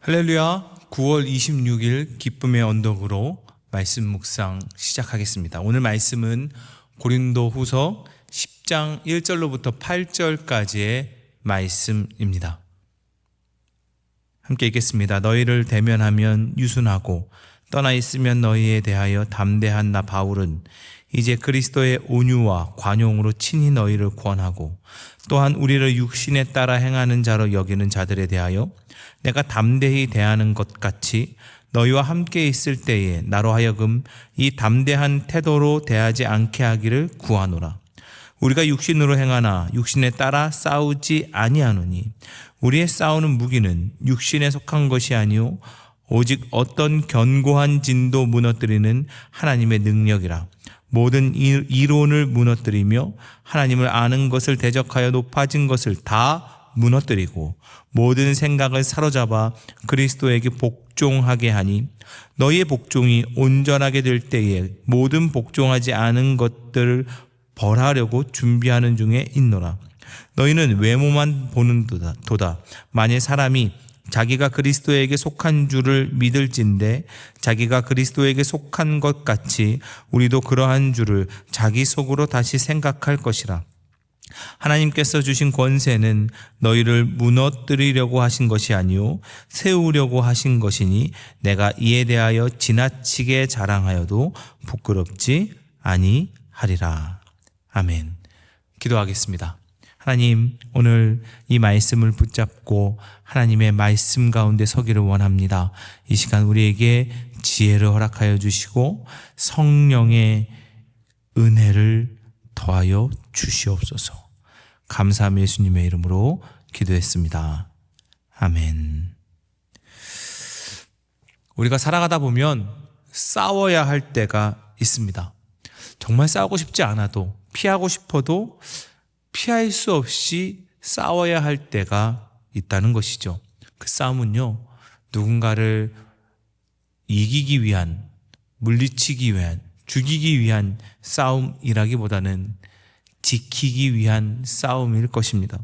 할렐루야. 9월 26일 기쁨의 언덕으로 말씀 묵상 시작하겠습니다. 오늘 말씀은 고린도후서 10장 1절로부터 8절까지의 말씀입니다. 함께 읽겠습니다. 너희를 대면하면 유순하고 떠나 있으면 너희에 대하여 담대한 나 바울은 이제 그리스도의 온유와 관용으로 친히 너희를 권하고 또한 우리를 육신에 따라 행하는 자로 여기는 자들에 대하여 내가 담대히 대하는 것 같이 너희와 함께 있을 때에 나로 하여금 이 담대한 태도로 대하지 않게 하기를 구하노라. 우리가 육신으로 행하나 육신에 따라 싸우지 아니하노니 우리의 싸우는 무기는 육신에 속한 것이 아니요 오직 어떤 견고한 진도 무너뜨리는 하나님의 능력이라. 모든 이론을 무너뜨리며 하나님을 아는 것을 대적하여 높아진 것을 다 무너뜨리고 모든 생각을 사로잡아 그리스도에게 복종하게 하니 너희의 복종이 온전하게 될 때에 모든 복종하지 않은 것들을 벌하려고 준비하는 중에 있노라. 너희는 외모만 보는 도다. 만일 사람이 자기가 그리스도에게 속한 줄을 믿을진대 자기가 그리스도에게 속한 것 같이 우리도 그러한 줄을 자기 속으로 다시 생각할 것이라. 하나님께서 주신 권세는 너희를 무너뜨리려고 하신 것이 아니요 세우려고 하신 것이니 내가 이에 대하여 지나치게 자랑하여도 부끄럽지 아니하리라. 아멘. 기도하겠습니다. 하나님, 오늘 이 말씀을 붙잡고 하나님의 말씀 가운데 서기를 원합니다. 이 시간 우리에게 지혜를 허락하여 주시고 성령의 은혜를 더하여 주시옵소서. 감사함 예수님의 이름으로 기도했습니다. 아멘. 우리가 살아가다 보면 싸워야 할 때가 있습니다. 정말 싸우고 싶지 않아도 피하고 싶어도 피할 수 없이 싸워야 할 때가 있다는 것이죠. 그 싸움은요, 누군가를 이기기 위한, 물리치기 위한, 죽이기 위한 싸움이라기보다는 지키기 위한 싸움일 것입니다.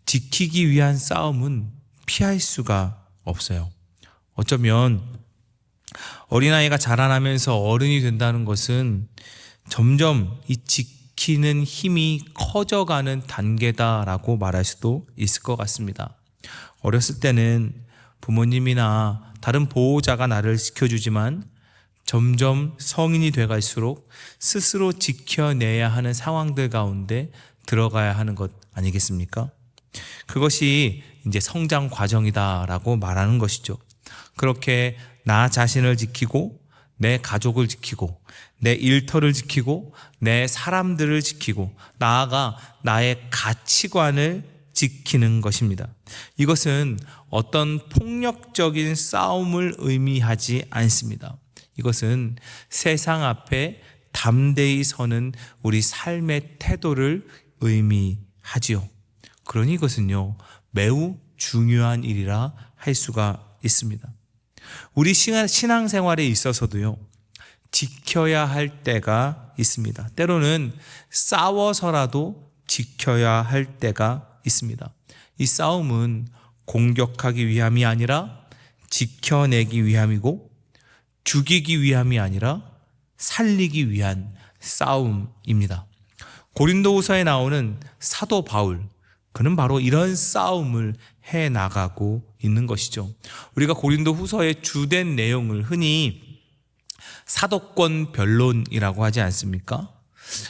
지키기 위한 싸움은 피할 수가 없어요. 어쩌면 어린아이가 자라나면서 어른이 된다는 것은 점점 이 지키는 힘이 커져가는 단계다라고 말할 수도 있을 것 같습니다. 어렸을 때는 부모님이나 다른 보호자가 나를 지켜주지만 점점 성인이 돼갈수록 스스로 지켜내야 하는 상황들 가운데 들어가야 하는 것 아니겠습니까? 그것이 이제 성장 과정이다라고 말하는 것이죠. 그렇게 나 자신을 지키고 내 가족을 지키고 내 일터를 지키고 내 사람들을 지키고 나아가 나의 가치관을 지키는 것입니다. 이것은 어떤 폭력적인 싸움을 의미하지 않습니다. 이것은 세상 앞에 담대히 서는 우리 삶의 태도를 의미하지요. 그러니 이것은요, 매우 중요한 일이라 할 수가 있습니다. 우리 신앙생활에 있어서도요, 지켜야 할 때가 있습니다. 때로는 싸워서라도 지켜야 할 때가 있습니다. 이 싸움은 공격하기 위함이 아니라 지켜내기 위함이고 죽이기 위함이 아니라 살리기 위한 싸움입니다. 고린도후서에 나오는 사도 바울, 그는 바로 이런 싸움을 해나가고 있는 것이죠. 우리가 고린도후서의 주된 내용을 흔히 사도권 변론이라고 하지 않습니까?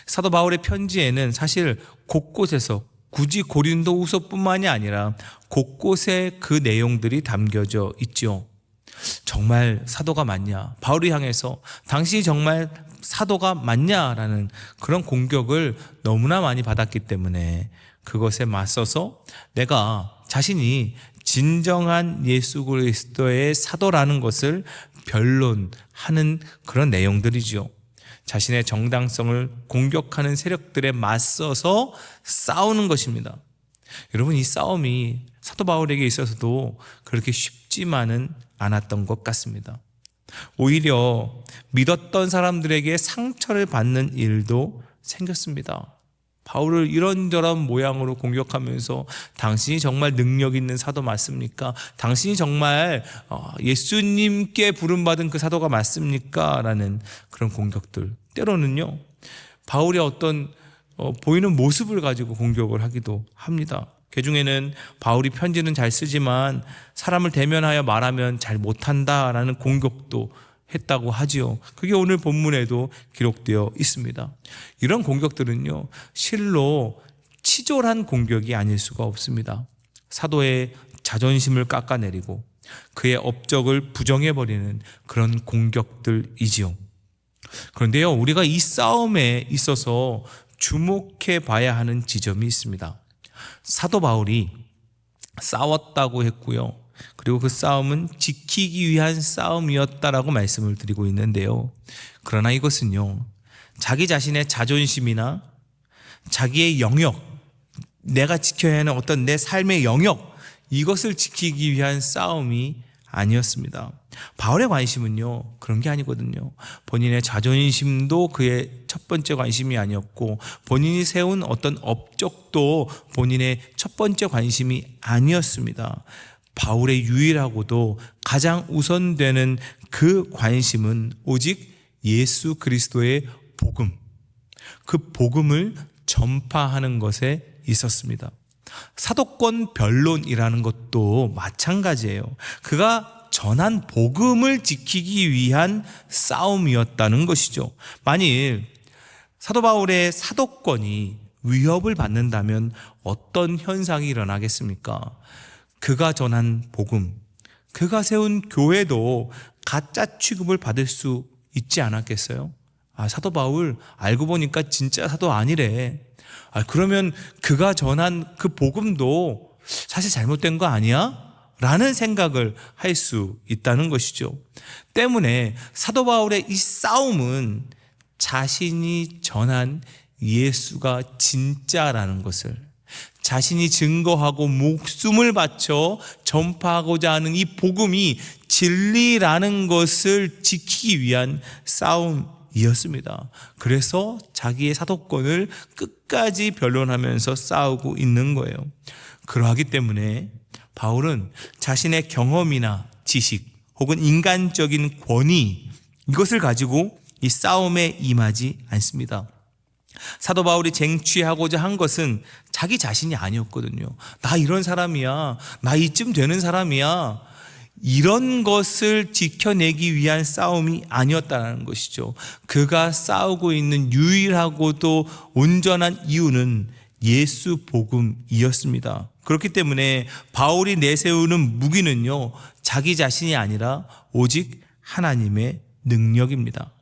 사도 바울의 편지에는 사실 곳곳에서 굳이 고린도후서뿐만이 아니라 곳곳에 그 내용들이 담겨져 있죠. 정말 사도가 맞냐? 바울을 향해서 당신이 정말 사도가 맞냐라는 그런 공격을 너무나 많이 받았기 때문에 그것에 맞서서 내가 자신이 진정한 예수 그리스도의 사도라는 것을 변론하는 그런 내용들이죠. 자신의 정당성을 공격하는 세력들에 맞서서 싸우는 것입니다. 여러분, 이 싸움이 사도 바울에게 있어서도 그렇게 쉽지만은 않았던 것 같습니다. 오히려 믿었던 사람들에게 상처를 받는 일도 생겼습니다. 바울을 이런저런 모양으로 공격하면서 당신이 정말 능력 있는 사도 맞습니까? 당신이 정말 예수님께 부름받은 그 사도가 맞습니까? 라는 그런 공격들, 때로는요 바울의 어떤 보이는 모습을 가지고 공격을 하기도 합니다. 그 중에는 바울이 편지는 잘 쓰지만 사람을 대면하여 말하면 잘 못한다라는 공격도 했다고 하지요. 그게 오늘 본문에도 기록되어 있습니다. 이런 공격들은요 실로 치졸한 공격이 아닐 수가 없습니다. 사도의 자존심을 깎아내리고 그의 업적을 부정해버리는 그런 공격들이지요. 그런데요 우리가 이 싸움에 있어서 주목해 봐야 하는 지점이 있습니다. 사도 바울이 싸웠다고 했고요, 그리고 그 싸움은 지키기 위한 싸움이었다라고 말씀을 드리고 있는데요, 그러나 이것은요 자기 자신의 자존심이나 자기의 영역, 내가 지켜야 하는 어떤 내 삶의 영역, 이것을 지키기 위한 싸움이 아니었습니다. 바울의 관심은요 그런 게 아니거든요. 본인의 자존심도 그의 첫 번째 관심이 아니었고, 본인이 세운 어떤 업적도 본인의 첫 번째 관심이 아니었습니다. 바울의 유일하고도 가장 우선되는 그 관심은 오직 예수 그리스도의 복음, 그 복음을 전파하는 것에 있었습니다. 사도권 변론이라는 것도 마찬가지예요. 그가 전한 복음을 지키기 위한 싸움이었다는 것이죠. 만일 사도 바울의 사도권이 위협을 받는다면 어떤 현상이 일어나겠습니까? 그가 전한 복음, 그가 세운 교회도 가짜 취급을 받을 수 있지 않았겠어요? 사도 바울 알고 보니까 진짜 사도 아니래. 그러면 그가 전한 그 복음도 사실 잘못된 거 아니야? 라는 생각을 할 수 있다는 것이죠. 때문에 사도 바울의 이 싸움은 자신이 전한 예수가 진짜라는 것을, 자신이 증거하고 목숨을 바쳐 전파하고자 하는 이 복음이 진리라는 것을 지키기 위한 싸움이었습니다. 그래서 자기의 사도권을 끝까지 변론하면서 싸우고 있는 거예요. 그러하기 때문에 바울은 자신의 경험이나 지식 혹은 인간적인 권위, 이것을 가지고 이 싸움에 임하지 않습니다. 사도 바울이 쟁취하고자 한 것은 자기 자신이 아니었거든요. 나 이런 사람이야, 나 이쯤 되는 사람이야, 이런 것을 지켜내기 위한 싸움이 아니었다는 것이죠. 그가 싸우고 있는 유일하고도 온전한 이유는 예수 복음이었습니다. 그렇기 때문에 바울이 내세우는 무기는요 자기 자신이 아니라 오직 하나님의 능력입니다.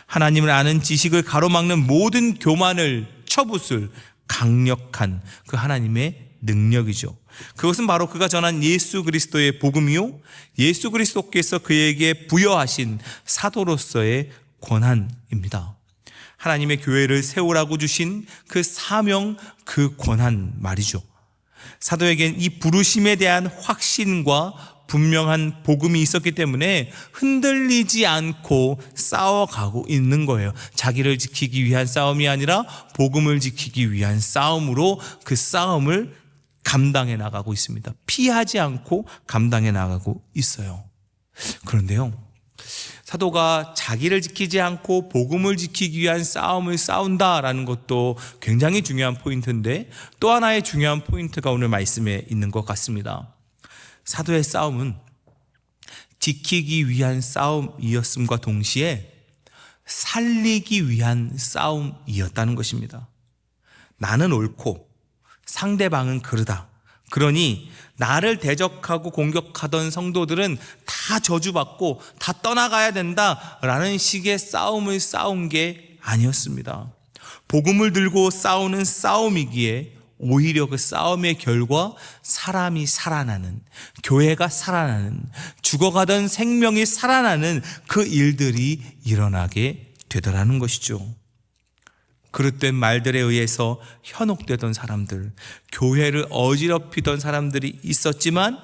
하나님을 아는 지식을 가로막는 모든 교만을 쳐부술 강력한 그 하나님의 능력이죠. 그것은 바로 그가 전한 예수 그리스도의 복음이요, 예수 그리스도께서 그에게 부여하신 사도로서의 권한입니다. 하나님의 교회를 세우라고 주신 그 사명, 그 권한 말이죠. 사도에겐 이 부르심에 대한 확신과 분명한 복음이 있었기 때문에 흔들리지 않고 싸워가고 있는 거예요. 자기를 지키기 위한 싸움이 아니라 복음을 지키기 위한 싸움으로 그 싸움을 감당해 나가고 있습니다. 피하지 않고 감당해 나가고 있어요. 그런데요, 사도가 자기를 지키지 않고 복음을 지키기 위한 싸움을 싸운다라는 것도 굉장히 중요한 포인트인데, 또 하나의 중요한 포인트가 오늘 말씀에 있는 것 같습니다. 사도의 싸움은 지키기 위한 싸움이었음과 동시에 살리기 위한 싸움이었다는 것입니다. 나는 옳고 상대방은 그르다. 그러니 나를 대적하고 공격하던 성도들은 다 저주받고 다 떠나가야 된다라는 식의 싸움을 싸운 게 아니었습니다. 복음을 들고 싸우는 싸움이기에 오히려 그 싸움의 결과 사람이 살아나는, 교회가 살아나는, 죽어가던 생명이 살아나는 그 일들이 일어나게 되더라는 것이죠. 그릇된 말들에 의해서 현혹되던 사람들, 교회를 어지럽히던 사람들이 있었지만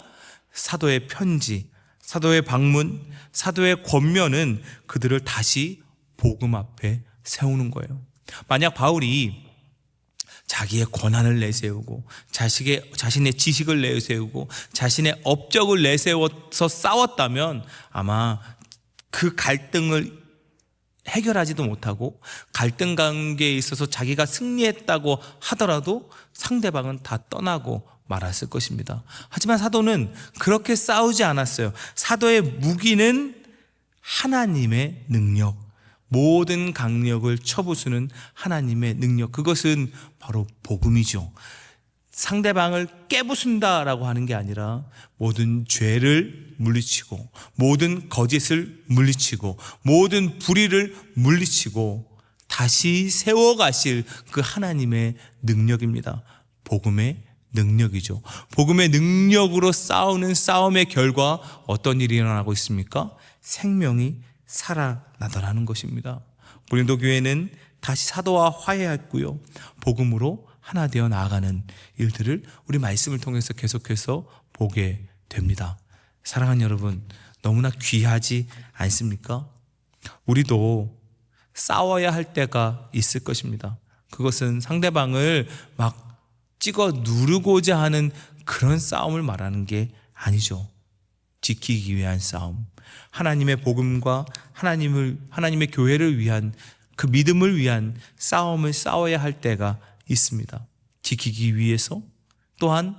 사도의 편지, 사도의 방문, 사도의 권면은 그들을 다시 복음 앞에 세우는 거예요. 만약 바울이 자기의 권한을 내세우고 자신의 지식을 내세우고 자신의 업적을 내세워서 싸웠다면 아마 그 갈등을 해결하지도 못하고 갈등 관계에 있어서 자기가 승리했다고 하더라도 상대방은 다 떠나고 말았을 것입니다. 하지만 사도는 그렇게 싸우지 않았어요. 사도의 무기는 하나님의 능력, 모든 강력을 쳐부수는 하나님의 능력, 그것은 바로 복음이죠. 상대방을 깨부순다라고 하는 게 아니라 모든 죄를 물리치고 모든 거짓을 물리치고 모든 불의를 물리치고 다시 세워가실 그 하나님의 능력입니다. 복음의 능력이죠. 복음의 능력으로 싸우는 싸움의 결과 어떤 일이 일어나고 있습니까? 생명이 살아나더라는 것입니다. 고린도 교회는 다시 사도와 화해했고요, 복음으로 하나 되어 나아가는 일들을 우리 말씀을 통해서 계속해서 보게 됩니다. 사랑하는 여러분, 너무나 귀하지 않습니까? 우리도 싸워야 할 때가 있을 것입니다. 그것은 상대방을 막 찍어 누르고자 하는 그런 싸움을 말하는 게 아니죠. 지키기 위한 싸움, 하나님의 복음과 하나님의 교회를 위한 그 믿음을 위한 싸움을 싸워야 할 때가 있습니다. 지키기 위해서, 또한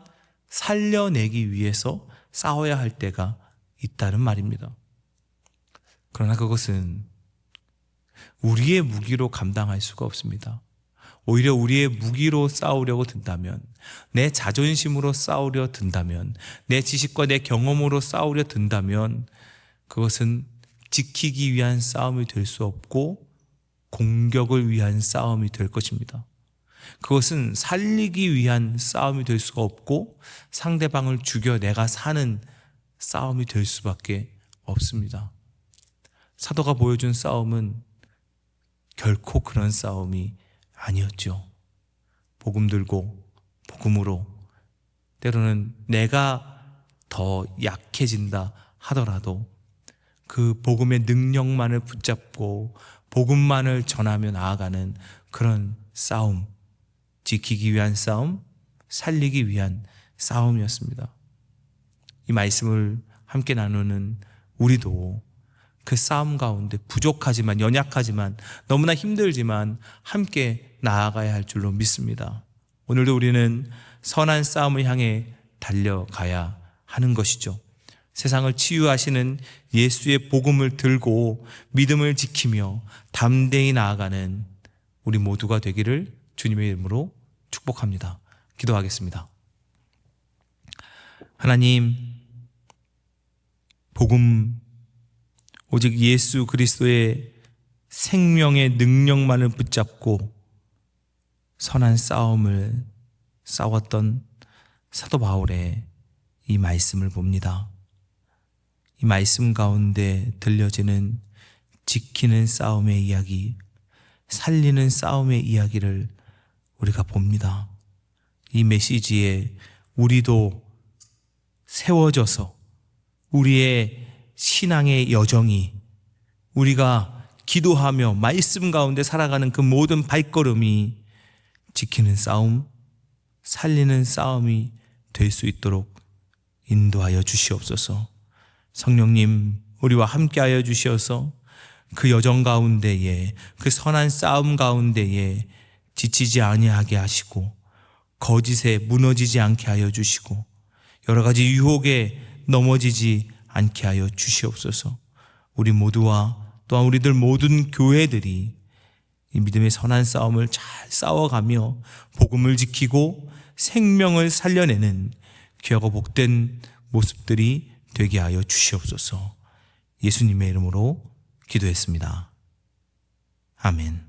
살려내기 위해서 싸워야 할 때가 있다는 말입니다. 그러나 그것은 우리의 무기로 감당할 수가 없습니다. 오히려 우리의 무기로 싸우려고 든다면, 내 자존심으로 싸우려 든다면, 내 지식과 내 경험으로 싸우려 든다면 그것은 지키기 위한 싸움이 될 수 없고 공격을 위한 싸움이 될 것입니다. 그것은 살리기 위한 싸움이 될 수가 없고 상대방을 죽여 내가 사는 싸움이 될 수밖에 없습니다. 사도가 보여준 싸움은 결코 그런 싸움이 아니었죠. 복음 들고 복음으로, 때로는 내가 더 약해진다 하더라도 그 복음의 능력만을 붙잡고 복음만을 전하며 나아가는 그런 싸움, 지키기 위한 싸움, 살리기 위한 싸움이었습니다. 이 말씀을 함께 나누는 우리도 그 싸움 가운데 부족하지만, 연약하지만, 너무나 힘들지만 함께 나아가야 할 줄로 믿습니다. 오늘도 우리는 선한 싸움을 향해 달려가야 하는 것이죠. 세상을 치유하시는 예수의 복음을 들고 믿음을 지키며 담대히 나아가는 우리 모두가 되기를 주님의 이름으로 축복합니다. 기도하겠습니다. 하나님, 복음, 오직 예수 그리스도의 생명의 능력만을 붙잡고 선한 싸움을 싸웠던 사도 바울의 이 말씀을 봅니다. 이 말씀 가운데 들려지는 지키는 싸움의 이야기, 살리는 싸움의 이야기를 우리가 봅니다. 이 메시지에 우리도 세워져서 우리의 신앙의 여정이, 우리가 기도하며 말씀 가운데 살아가는 그 모든 발걸음이 지키는 싸움, 살리는 싸움이 될 수 있도록 인도하여 주시옵소서. 성령님, 우리와 함께하여 주시어서 그 여정 가운데에, 그 선한 싸움 가운데에 지치지 아니하게 하시고 거짓에 무너지지 않게 하여 주시고 여러 가지 유혹에 넘어지지 않게 하여 주시옵소서. 우리 모두와 또한 우리들 모든 교회들이 이 믿음의 선한 싸움을 잘 싸워가며 복음을 지키고 생명을 살려내는 귀하고 복된 모습들이 되게 하여 주시옵소서. 예수님의 이름으로 기도했습니다. 아멘.